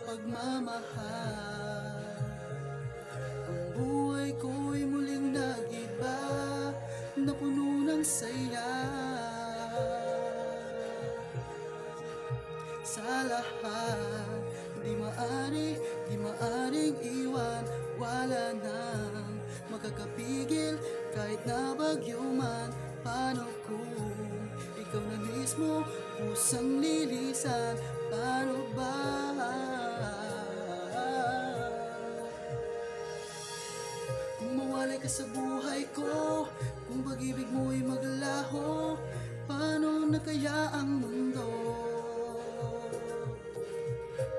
pagmamahal. Ang buhay ko'y muling nag-iba, na puno ng saya. Sa lahat, di maaring iwan. Wala nang makakapigil kahit na bagyo man. Paano kung ikaw na mismo kusang lilisan? Paano ba? Kung mawalay ka sa buhay ko, kung pag-ibig mo'y maglaho, paano na kaya ang mundo?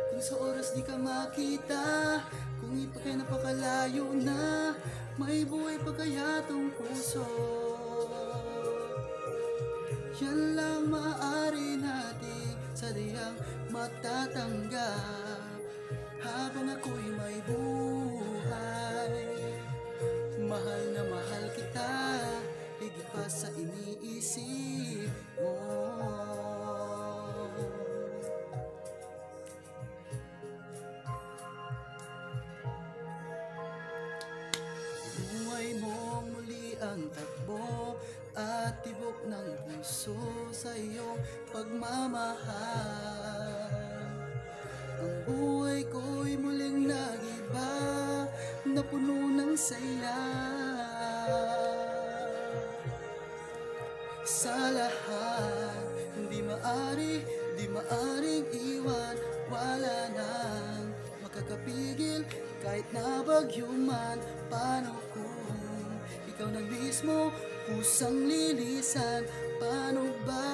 Kung sa oras di ka makita, kung ipakay napakalayo na, may buhay pa kaya tong puso? Yan lang maaari natin sadyang matatanggap habang ako'y may buhay. Mahal na mahal kita, higit pa sa iniisip mo. Buhay mong muli ang takbo at tibok ng puso sa iyong pagmamahal. Ang buhay ko'y muling nag-iba, na puno ng saya. Sa lahat, di maaring iwan. Wala nang makakapigil kahit na bagyo man. Paano kung ikaw na mismo kusang lilisan? Paano ba?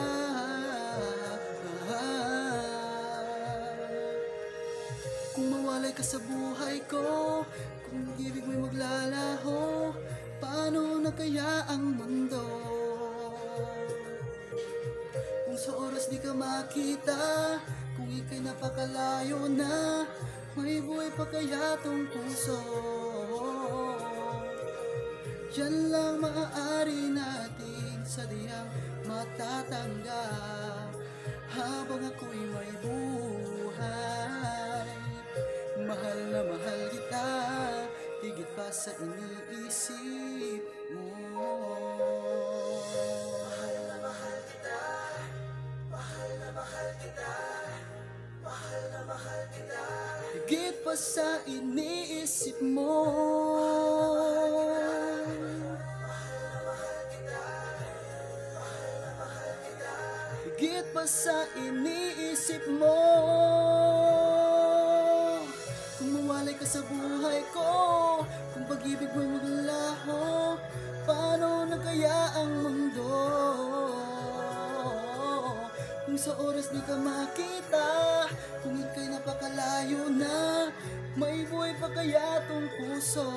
Kung mawalay ka sa buhay ko, kung ibig mo'y maglalaho, paano na kaya ang mundo? Kung sa oras di ka makita, kung ika'y napakalayo na, may buhay pa kaya tong puso? Yan lang maaari natin sadyang matatanggap habang ako'y may buhay. Mahal na mahal kita, higit pa sa iniisip mo. Mahal na mahal kita, mahal na mahal kita, mahal na mahal kita, higit pa sa iniisip mo. Higit pa sa iniisip mo. Kung mawalay ka sa buhay ko, kung pag-ibig mo'y maglaho, paano na kaya ang mundo? Kung sa oras di ka makita, kung ika'y napakalayo na, may buhay pa kaya tong puso?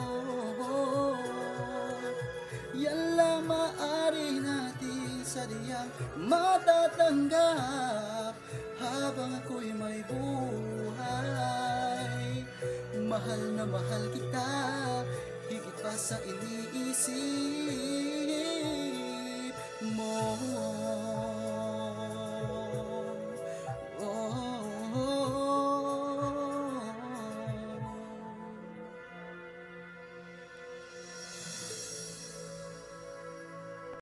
Yan lang maaari natin sadyang matatanggap habang ako'y may buhay. Mahal na mahal kita, higit pa sa iniisip